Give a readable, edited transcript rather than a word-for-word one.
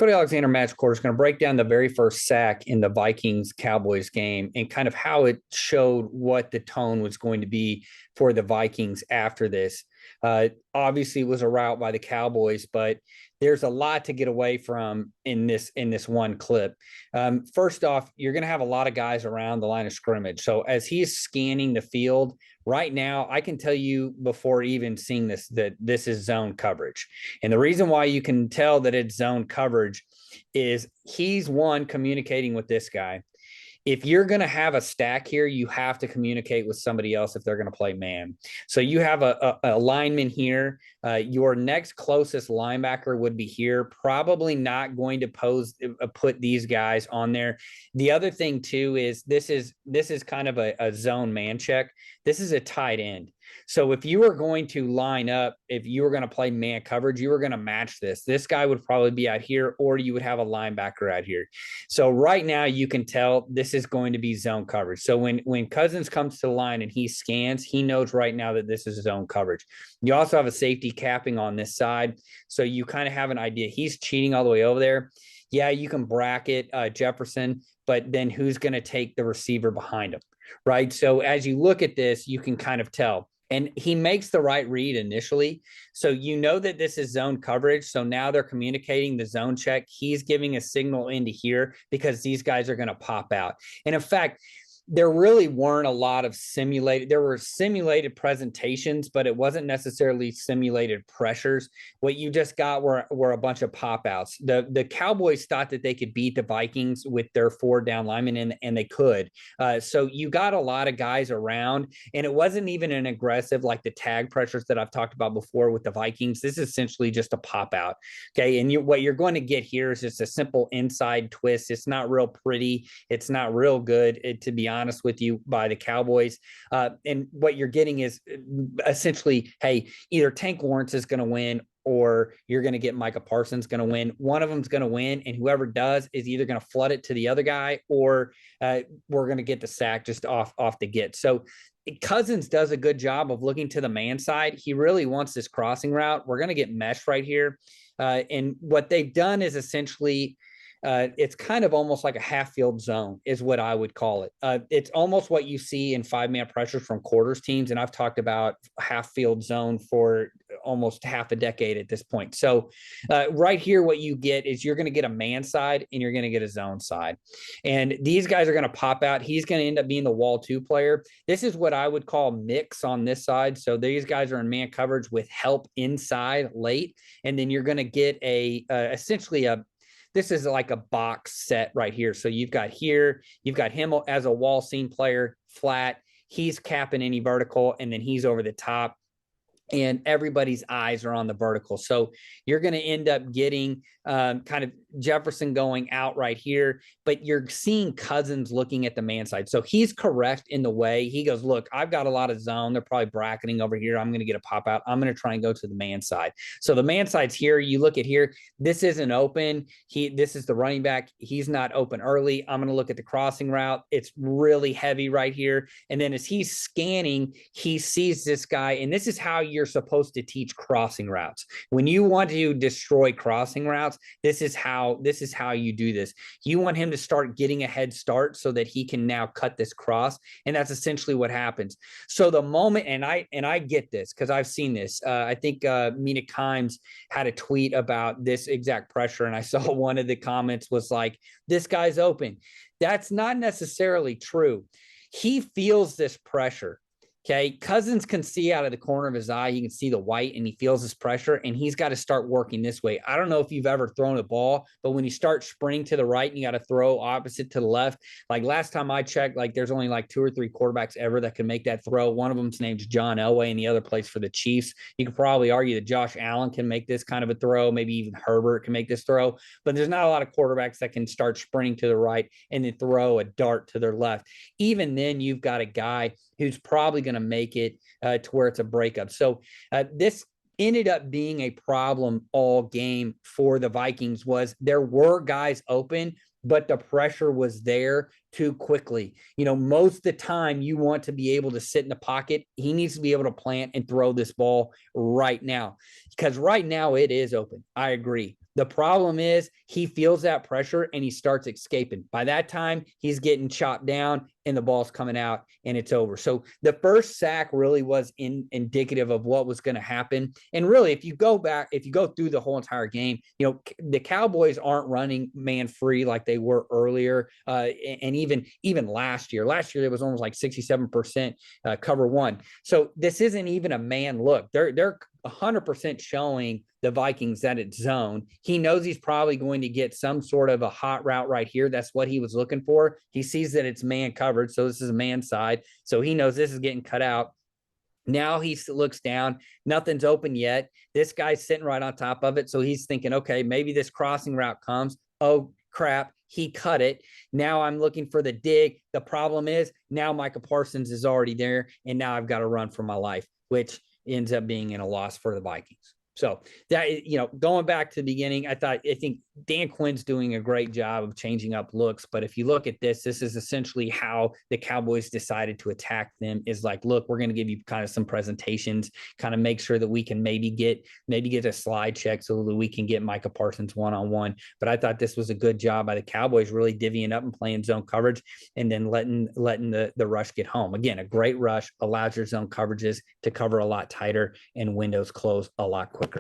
Cody Alexander match quarter is going to break down the very first sack in the Vikings Cowboys game and kind of how it showed what the tone was going to be for the Vikings after this. Obviously, it was a rout by the Cowboys, but there's a lot to get away from in this one clip. First off, you're going to have a lot of guys around the line of scrimmage. So as he's scanning the field right now, I can tell you before even seeing this that this is zone coverage. And the reason why you can tell that it's zone coverage is he's communicating with this guy. If you're going to have a stack here, you have to communicate with somebody else if they're going to play man. So you have a lineman here. Your next closest linebacker would be here. Probably not going to put these guys on there. The other thing too is this is kind of a zone man check. This is a tight end. So if you were going to line up, if you were going to play man coverage, you were going to match this. This guy would probably be out here, or you would have a linebacker out here. So right now you can tell this is going to be zone coverage. So when Cousins comes to the line and he scans, he knows right now that this is zone coverage. You also have a safety capping on this side. So you kind of have an idea. He's cheating all the way over there. Yeah, you can bracket Jefferson, but then who's going to take the receiver behind him, right? So as you look at this, you can kind of tell. And he makes the right read initially. So you know that this is zone coverage. So now they're communicating the zone check. He's giving a signal into here because these guys are going to pop out. And in fact, there really weren't a lot of there were simulated presentations, but it wasn't necessarily simulated pressures. What you just got were a bunch of pop outs. The Cowboys thought that they could beat the Vikings with their 4 down linemen, and they could. So you got a lot of guys around, and it wasn't even an aggressive like the tag pressures that I've talked about before with the Vikings. This is essentially just a pop out. Okay. And what you're going to get here is just a simple inside twist. It's not real pretty. It's not real good, to be honest with you, by the Cowboys. And what you're getting is essentially, hey, either Tank Lawrence is going to win or you're going to get Micah Parsons going to win. One of them's going to win, and whoever does is either going to flood it to the other guy or we're going to get the sack just off the get. So Cousins does a good job of looking to the man side. He really wants this crossing route. We're going to get mesh right here. And what they've done is essentially it's kind of almost like a half field zone is what I would call it. It's almost what you see in 5-man pressures from quarters teams. And I've talked about half field zone for almost half a decade at this point. So right here, what you get is you're going to get a man side and you're going to get a zone side. And these guys are going to pop out. He's going to end up being the wall 2 player. This is what I would call mix on this side. So these guys are in man coverage with help inside late. And then you're going to get essentially this is like a box set right here. So you've got him as a wall seam player, flat. He's capping any vertical, and then he's over the top. And everybody's eyes are on the vertical. So you're going to end up getting kind of Jefferson going out right here, but you're seeing Cousins looking at the man side. So he's correct in the way he goes, look, I've got a lot of zone. They're probably bracketing over here. I'm going to get a pop out. I'm going to try and go to the man side. So the man side's here. You look at here. This isn't open. This is the running back. He's not open early. I'm going to look at the crossing route. It's really heavy right here. And then as he's scanning, he sees this guy. And this is how you're supposed to teach crossing routes. When you want to destroy crossing routes, this is how you do this. You want him to start getting a head start so that he can now cut this cross, and that's essentially what happens. So the moment, and I get this because I've seen this. I think Mina Kimes had a tweet about this exact pressure, and I saw one of the comments was like, "This guy's open." That's not necessarily true. He feels this pressure. Okay, Cousins can see out of the corner of his eye. He can see the white, and he feels this pressure, and he's got to start working this way. I don't know if you've ever thrown a ball, but when you start sprinting to the right and you got to throw opposite to the left, like last time I checked, like there's only like 2 or 3 quarterbacks ever that can make that throw. One of them's named John Elway, and the other plays for the Chiefs. You could probably argue that Josh Allen can make this kind of a throw. Maybe even Herbert can make this throw, but there's not a lot of quarterbacks that can start sprinting to the right and then throw a dart to their left. Even then, you've got a guy who's probably going to make it to where it's a breakup. So this ended up being a problem all game for the Vikings. Was there were guys open, but the pressure was there too quickly. You know, most of the time you want to be able to sit in the pocket. He needs to be able to plant and throw this ball right now, because right now it is open. I agree. The problem is he feels that pressure and he starts escaping. By that time, he's getting chopped down and the ball's coming out and it's over. So the first sack really was indicative of what was going to happen. And really, if you go through the whole entire game, the Cowboys aren't running man free like they were earlier. And even last year it was almost like 67% cover one. So this isn't even a man look. They're 100% showing the Vikings that it's zone. He knows he's probably going to get some sort of a hot route right here. That's what he was looking for. He sees that it's man covered. So this is a man side. So he knows this is getting cut out. Now he looks down. Nothing's open yet. This guy's sitting right on top of it. So he's thinking, okay, maybe this crossing route comes. Oh, crap. He cut it. Now I'm looking for the dig. The problem is now Micah Parsons is already there. And now I've got to run for my life, which ends up being in a loss for the Vikings. So that, going back to the beginning, I think Dan Quinn's doing a great job of changing up looks. But if you look at this is essentially how the Cowboys decided to attack them, is like, look, we're going to give you kind of some presentations, kind of make sure that we can maybe get a slide check so that we can get Micah Parsons one-on-one. But I thought this was a good job by the Cowboys, really divvying up and playing zone coverage and then letting the rush get home. Again, a great rush allows your zone coverages to cover a lot tighter and windows close a lot quicker.